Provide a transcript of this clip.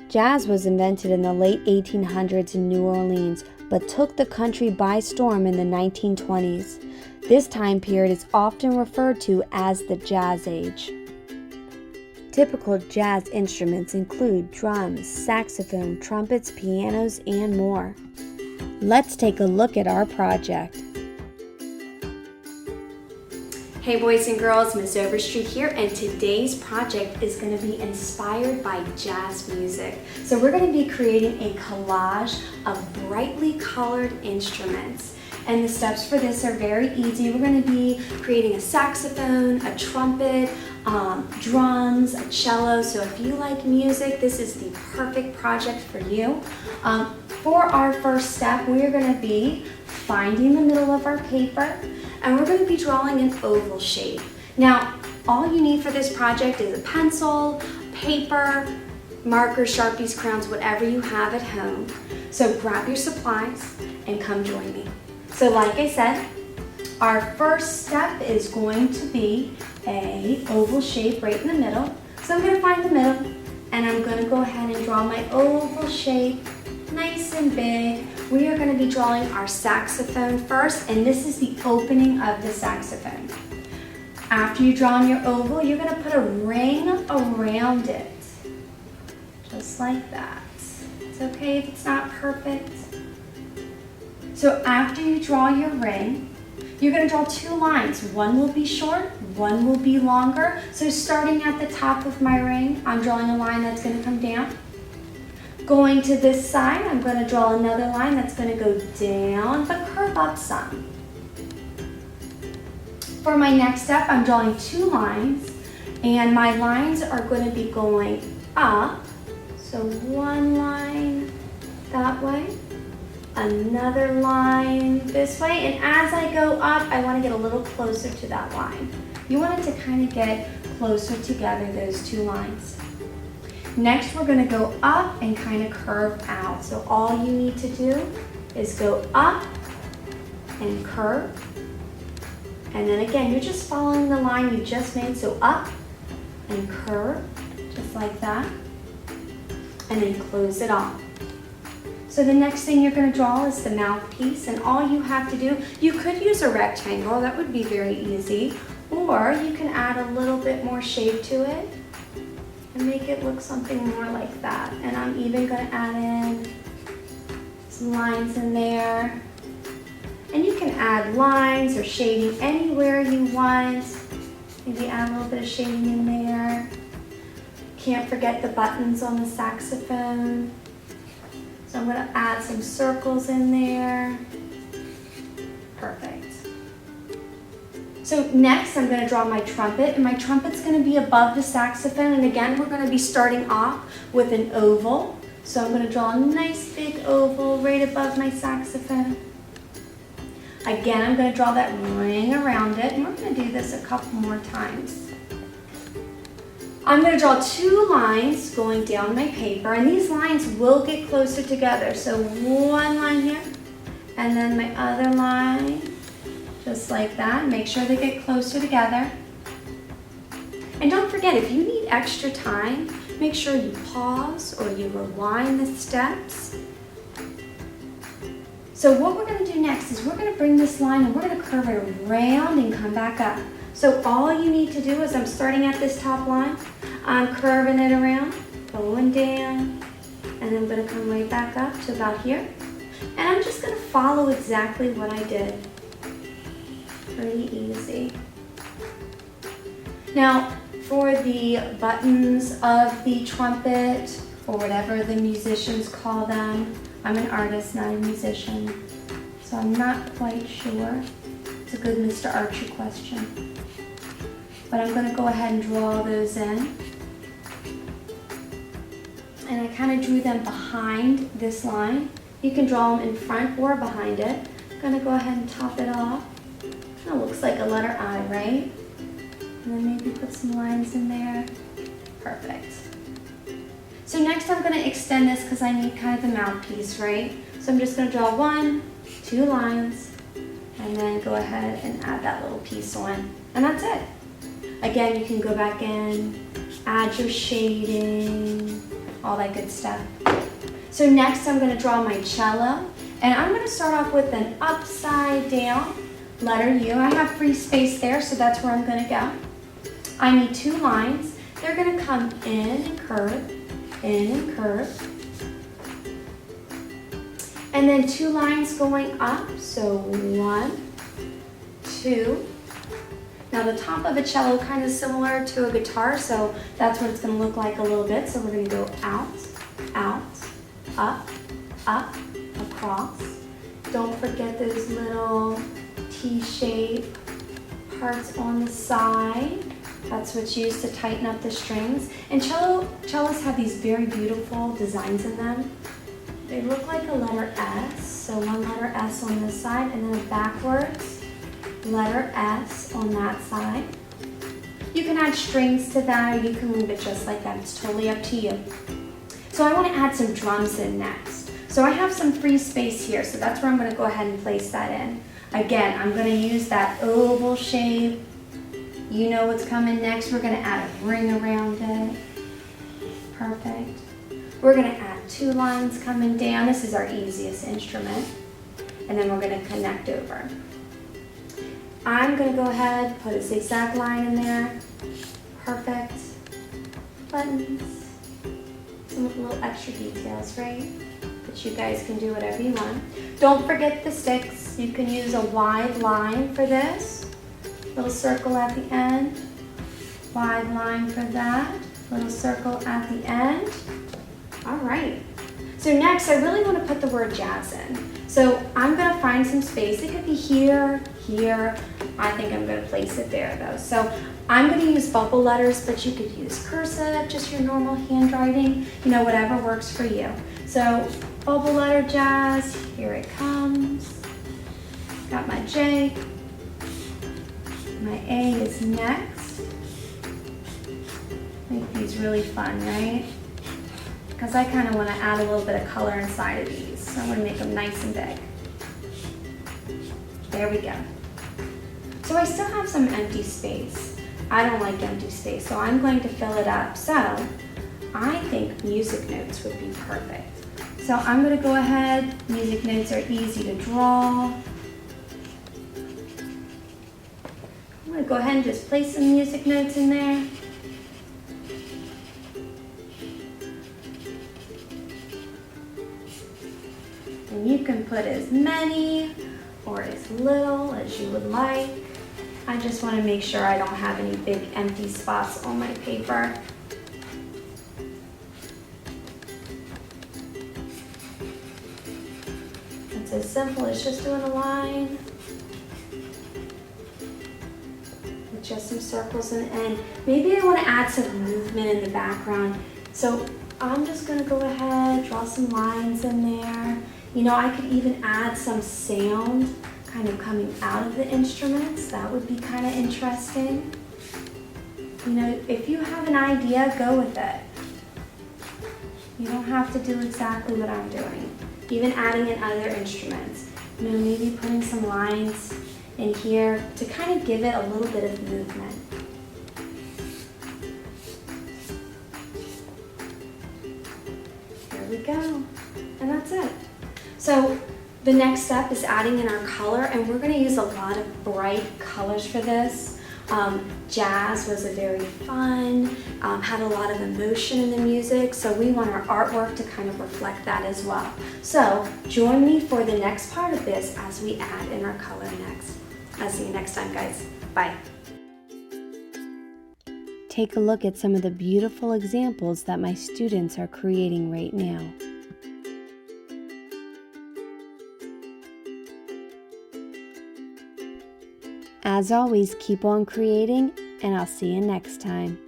Jazz was invented in the late 1800s in New Orleans, but took the country by storm in the 1920s. This time period is often referred to as the Jazz Age. Typical jazz instruments include drums, saxophone, trumpets, pianos, and more. Let's take a look at our project. Hey boys and girls, Ms. Overstreet here, and today's project is going to be inspired by jazz music. So we're going to be creating a collage of brightly colored instruments. And the steps for this are very easy. We're going to be creating a saxophone, a trumpet, drums, a cello. So if you like music, this is the perfect project for you. For our first step, we are going to be finding the middle of our paper, and we're going to be drawing an oval shape. Now, all you need for this project is a pencil, paper, markers, Sharpies, crayons, whatever you have at home. So grab your supplies and come join me. So like I said, our first step is going to be an oval shape right in the middle. So I'm going to find the middle, and I'm going to go ahead and draw my oval shape nice and big. We are going to be drawing our saxophone first, and this is the opening of the saxophone. After you draw your oval, you're going to put a ring around it, just like that. It's okay if it's not perfect. So after you draw your ring, you're going to draw two lines. One will be short, one will be longer. So starting at the top of my ring, I'm drawing a line that's going to come down. Going to this side, I'm going to draw another line that's going to go down but curve up some. For my next step, I'm drawing two lines, and my lines are going to be going up. So one line that way, another line this way, and as I go up, I want to get a little closer to that line. You want it to kind of get closer together, those two lines. Next, we're going to go up and kind of curve out. So all you need to do is go up and curve. And then again, you're just following the line you just made. So up and curve, just like that. And then close it off. So the next thing you're going to draw is the mouthpiece. And all you have to do, you could use a rectangle. That would be very easy. Or you can add a little bit more shape to it and make it look something more like that. And I'm even going to add in some lines in there. And you can add lines or shading anywhere you want. Maybe add a little bit of shading in there. Can't forget the buttons on the saxophone. So I'm going to add some circles in there. Perfect. So next, I'm going to draw my trumpet, and my trumpet's going to be above the saxophone. And again, we're going to be starting off with an oval. So I'm going to draw a nice big oval right above my saxophone. Again, I'm going to draw that ring around it, and we're going to do this a couple more times. I'm going to draw two lines going down my paper, and these lines will get closer together. So one line here, and then my other line. Just like that. Make sure they get closer together. And don't forget, if you need extra time, make sure you pause or you rewind the steps. So what we're going to do next is we're going to bring this line and we're going to curve it around and come back up. So all you need to do is I'm starting at this top line, I'm curving it around, going down, and I'm going to come right back up to about here. And I'm just going to follow exactly what I did. Pretty easy. Now, for the buttons of the trumpet, or whatever the musicians call them, I'm an artist, not a musician, so I'm not quite sure. It's a good Mr. Archer question. But I'm going to go ahead and draw those in. And I kind of drew them behind this line. You can draw them in front or behind it. I'm going to go ahead and top it off. That looks like a letter I, right? And then maybe put some lines in there. Perfect. So next I'm going to extend this because I need kind of the mouthpiece, right? So I'm just going to draw 1, 2 lines, and then go ahead and add that little piece on. And that's it. Again, you can go back in, add your shading, all that good stuff. So next I'm gonna draw my cello, and I'm gonna start off with an upside down letter U. I have free space there, so that's where I'm gonna go. I need 2 lines. They're gonna come in and curve, in and curve. And then 2 lines going up, so 1, 2. Now the top of a cello kind of similar to a guitar, so that's what it's going to look like a little bit. So we're going to go out, out, up, up, across. Don't forget those little T-shape parts on the side. That's what's used to tighten up the strings. And cellos have these very beautiful designs in them. They look like a letter S, so 1 letter S on this side, and then backwards, letter S on that side. You can add strings to that, or you can leave it just like that. It's totally up to you. So I want to add some drums in next. So I have some free space here, so that's where I'm going to go ahead and place that in. Again, I'm going to use that oval shape. You know what's coming next. We're going to add a ring around it. Perfect. We're going to add 2 lines coming down. This is our easiest instrument. And then we're going to connect over. I'm going to go ahead, put a zigzag line in there. Perfect. Buttons. Some little extra details, right? But you guys can do whatever you want. Don't forget the sticks. You can use a wide line for this. Little circle at the end. Wide line for that. Little circle at the end. All right. So next, I really want to put the word jazz in. So I'm going to find some space. It could be here, here. I think I'm going to place it there though. So I'm going to use bubble letters, but you could use cursive, just your normal handwriting, you know, whatever works for you. So bubble letter jazz, here it comes. Got my J. My A is next. Make these really fun, right? Because I kind of want to add a little bit of color inside of these. So I'm going to make them nice and big. There we go. So I still have some empty space. I don't like empty space, so I'm going to fill it up. So I think music notes would be perfect. So I'm going to go ahead. Music notes are easy to draw. I'm going to go ahead and just place some music notes in there. And you can put as many or as little as you would like. I just want to make sure I don't have any big empty spots on my paper. It's as simple as just doing a line with just some circles in the end. Maybe I want to add some movement in the background. So I'm just going to go ahead, draw some lines in there. You know, I could even add some sound kind of coming out of the instruments. That would be kind of interesting. You know, if you have an idea, go with it. You don't have to do exactly what I'm doing. Even adding in other instruments. You know, maybe putting some lines in here to kind of give it a little bit of movement. There we go. And that's it. So the next step is adding in our color, and we're going to use a lot of bright colors for this. Jazz was a very fun, had a lot of emotion in the music, so we want our artwork to kind of reflect that as well. So join me for the next part of this as we add in our color next. I'll see you next time, guys. Bye. Take a look at some of the beautiful examples that my students are creating right now. As always, keep on creating, and I'll see you next time.